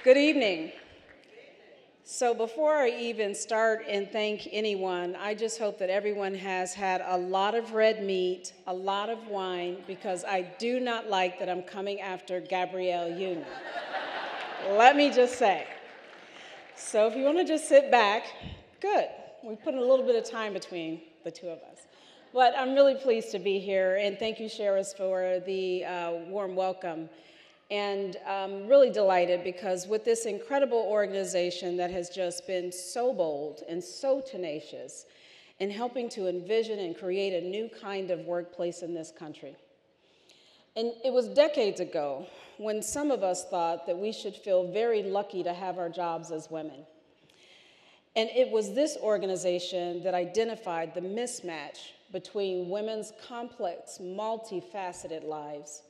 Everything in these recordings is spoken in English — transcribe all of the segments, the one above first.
Good evening. So before I even start and thank anyone, I just hope that everyone has had a lot of red meat, a lot of wine, because I do not like that I'm coming after Gabrielle Union. Let me just say. So if you want to just sit back, good. We put in a little bit of time between the two of us. But I'm really pleased to be here, and thank you, Sheris, for the warm welcome. And I'm really delighted because with this incredible organization that has just been so bold and so tenacious in helping to envision and create a new kind of workplace in this country. And it was decades ago when some of us thought that we should feel very lucky to have our jobs as women. And it was this organization that identified the mismatch between women's complex, multifaceted lives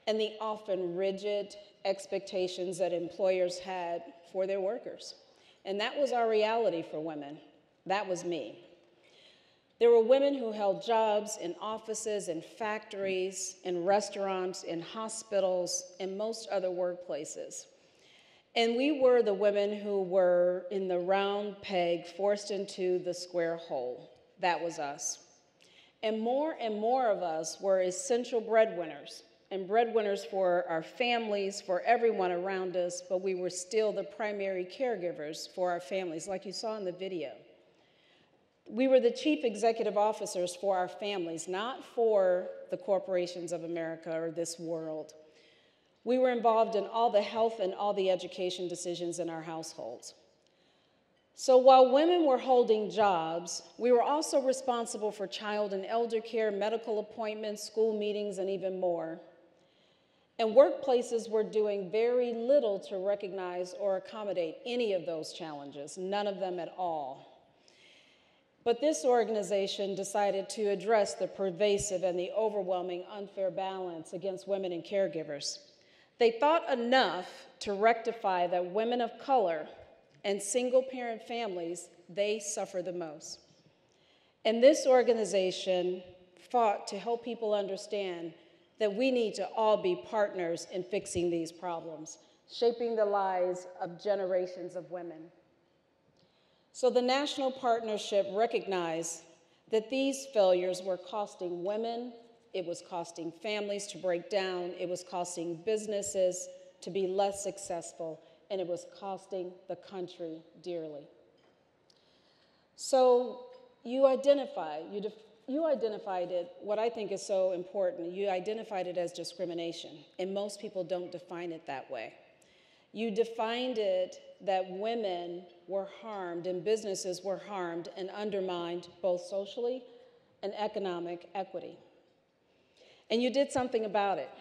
and the often rigid expectations that employers had for their workers. And that was our reality for women. That was me. There were women who held jobs in offices, in factories, in restaurants, in hospitals, and most other workplaces. And we were the women who were in the round peg forced into the square hole. That was us. And more of us were essential breadwinners, and breadwinners for our families, for everyone around us, but we were still the primary caregivers for our families, like you saw in the video. We were the chief executive officers for our families, not for the corporations of America or this world. We were involved in all the health and all the education decisions in our households. So while women were holding jobs, we were also responsible for child and elder care, medical appointments, school meetings, and even more. And workplaces were doing very little to recognize or accommodate any of those challenges, none of them at all. But this organization decided to address the pervasive and the overwhelming unfair balance against women and caregivers. They thought enough to rectify that women of color and single-parent families, they suffer the most. And this organization fought to help people understand that we need to all be partners in fixing these problems, shaping the lives of generations of women. So the national partnership recognized that these failures were costing women, it was costing families to break down, it was costing businesses to be less successful, and it was costing the country dearly. So you identified it, what I think is so important, you identified it as discrimination, and most people don't define it that way. You defined it that women were harmed and businesses were harmed and undermined both socially and economic equity. And you did something about it.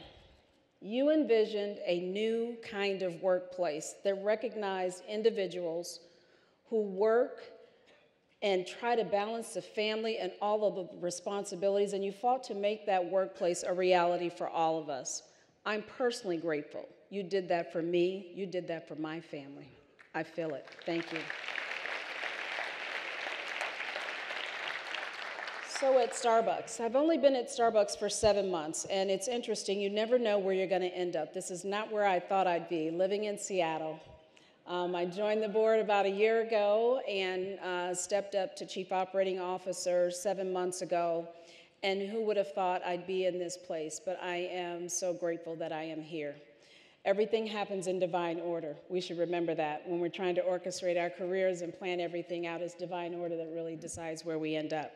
You envisioned a new kind of workplace that recognized individuals who work and try to balance the family and all of the responsibilities, and you fought to make that workplace a reality for all of us. I'm personally grateful. You did that for me. You did that for my family. I feel it. Thank you. So at Starbucks, I've only been at Starbucks for 7 months, and it's interesting. You never know where you're going to end up. This is not where I thought I'd be, living in Seattle. I joined the board about a year ago and stepped up to Chief Operating Officer 7 months ago. And who would have thought I'd be in this place? But I am so grateful that I am here. Everything happens in divine order. We should remember that when we're trying to orchestrate our careers and plan everything out, it's divine order that really decides where we end up.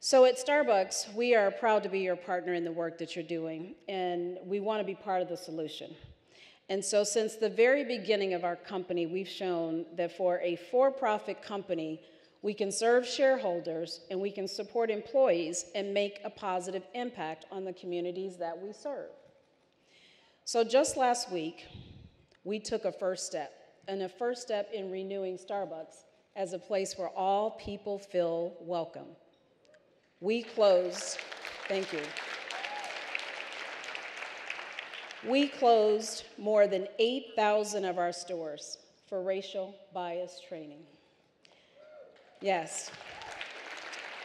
So at Starbucks, we are proud to be your partner in the work that you're doing, and we want to be part of the solution. And so since the very beginning of our company, we've shown that for a for-profit company, we can serve shareholders and we can support employees and make a positive impact on the communities that we serve. So just last week, we took a first step in renewing Starbucks as a place where all people feel welcome. We closed, thank you. We closed more than 8,000 of our stores for racial bias training. Yes.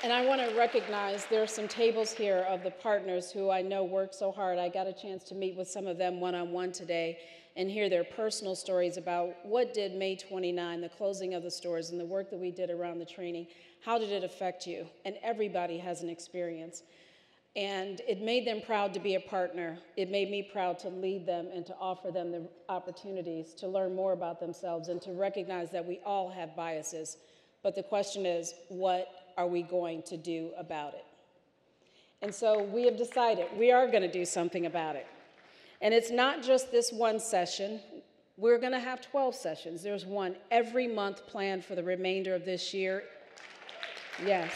And I want to recognize there are some tables here of the partners who I know work so hard. I got a chance to meet with some of them one-on-one today and hear their personal stories about what did May 29, the closing of the stores and the work that we did around the training, how did it affect you? And everybody has an experience. And it made them proud to be a partner. It made me proud to lead them and to offer them the opportunities to learn more about themselves and to recognize that we all have biases. But the question is, what are we going to do about it? And so we have decided we are going to do something about it. And it's not just this one session. We're going to have 12 sessions. There's one every month planned for the remainder of this year. Yes.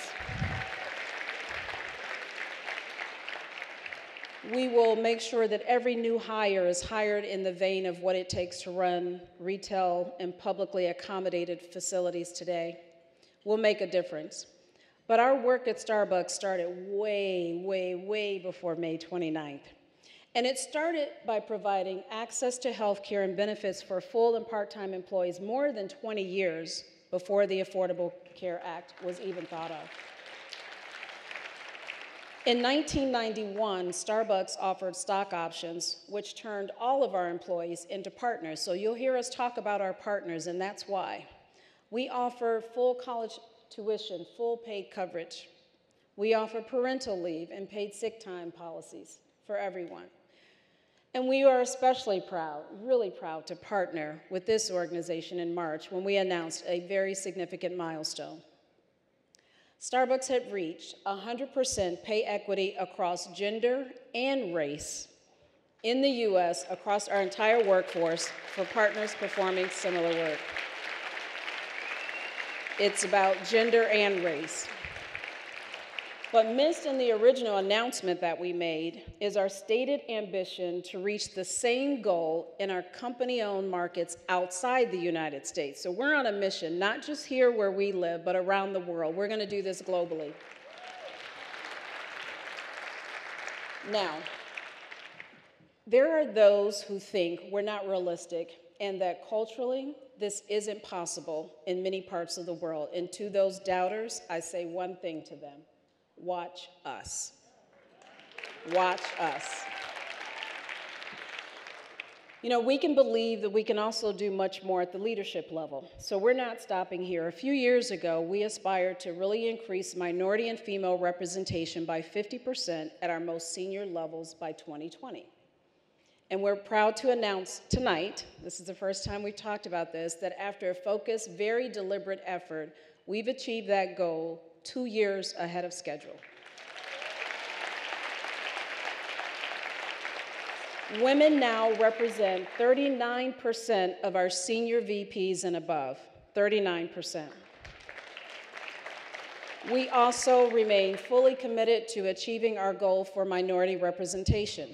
We will make sure that every new hire is hired in the vein of what it takes to run retail and publicly accommodated facilities today. We'll make a difference. But our work at Starbucks started way, way, way before May 29th. And it started by providing access to health care and benefits for full and part-time employees more than 20 years before the Affordable Care Act was even thought of. In 1991, Starbucks offered stock options, which turned all of our employees into partners. So you'll hear us talk about our partners, and that's why. We offer full college tuition, full paid coverage. We offer parental leave and paid sick time policies for everyone. And we are especially proud, really proud, to partner with this organization in March when we announced a very significant milestone. Starbucks had reached 100% pay equity across gender and race in the U.S. across our entire workforce for partners performing similar work. It's about gender and race. But missed in the original announcement that we made is our stated ambition to reach the same goal in our company-owned markets outside the United States. So we're on a mission, not just here where we live, but around the world. We're going to do this globally. Now, there are those who think we're not realistic and that culturally this isn't possible in many parts of the world. And to those doubters, I say one thing to them. Watch us. Watch us. You know, we can believe that we can also do much more at the leadership level. So we're not stopping here. A few years ago, we aspired to really increase minority and female representation by 50% at our most senior levels by 2020. And we're proud to announce tonight, this is the first time we've talked about this, that after a focused, very deliberate effort, we've achieved that goal 2 years ahead of schedule. Women now represent 39% of our senior VPs and above, 39%. We also remain fully committed to achieving our goal for minority representation.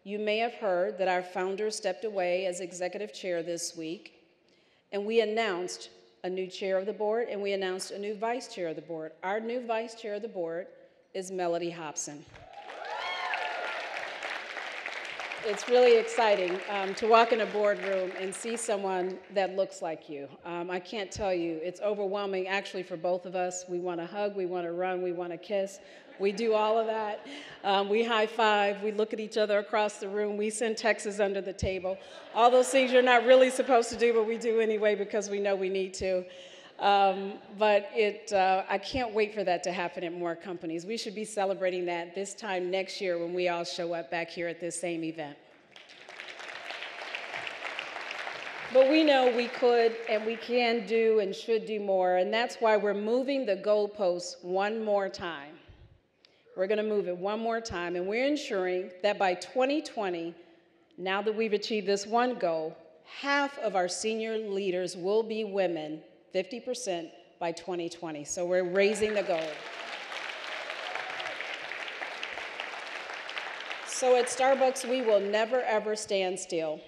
You may have heard that our founder stepped away as executive chair this week, and we announced a new chair of the board, and we announced a new vice chair of the board. Our new vice chair of the board is Melody Hobson. It's really exciting to walk in a boardroom and see someone that looks like you. I can't tell you, it's overwhelming actually for both of us. We want to hug, we want to run, we want to kiss. We do all of that. We high five, we look at each other across the room, we send texts under the table. All those things you're not really supposed to do, but we do anyway because we know we need to. I can't wait for that to happen at more companies. We should be celebrating that this time next year when we all show up back here at this same event. But we know we could and we can do and should do more, and that's why we're moving the goalposts one more time. We're going to move it one more time, and we're ensuring that by 2020, now that we've achieved this one goal, half of our senior leaders will be women, 50% by 2020. So we're raising the goal. So at Starbucks, we will never, ever stand still,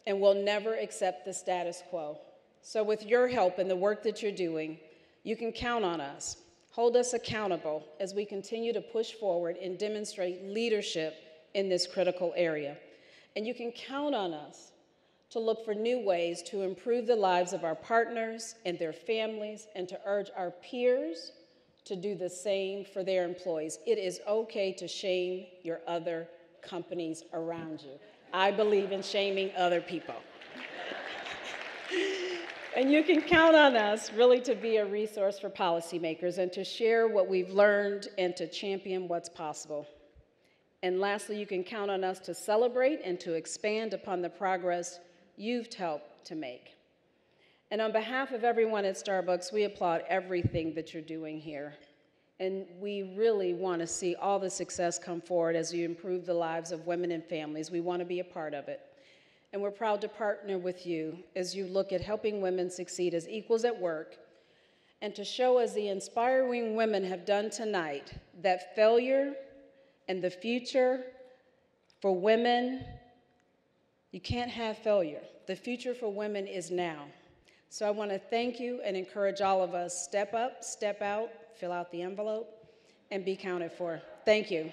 and we'll never accept the status quo. So with your help and the work that you're doing, you can count on us. Hold us accountable as we continue to push forward and demonstrate leadership in this critical area. And you can count on us to look for new ways to improve the lives of our partners and their families, and to urge our peers to do the same for their employees. It is okay to shame your other companies around you. I believe in shaming other people. And you can count on us really to be a resource for policymakers and to share what we've learned and to champion what's possible. And lastly, you can count on us to celebrate and to expand upon the progress you've helped to make. And on behalf of everyone at Starbucks, we applaud everything that you're doing here. And we really want to see all the success come forward as you improve the lives of women and families. We want to be a part of it. And we're proud to partner with you as you look at helping women succeed as equals at work and to show, as the inspiring women have done tonight, that failure and the future for women, you can't have failure. The future for women is now. So I want to thank you and encourage all of us, step up, step out, fill out the envelope, and be counted for. Thank you.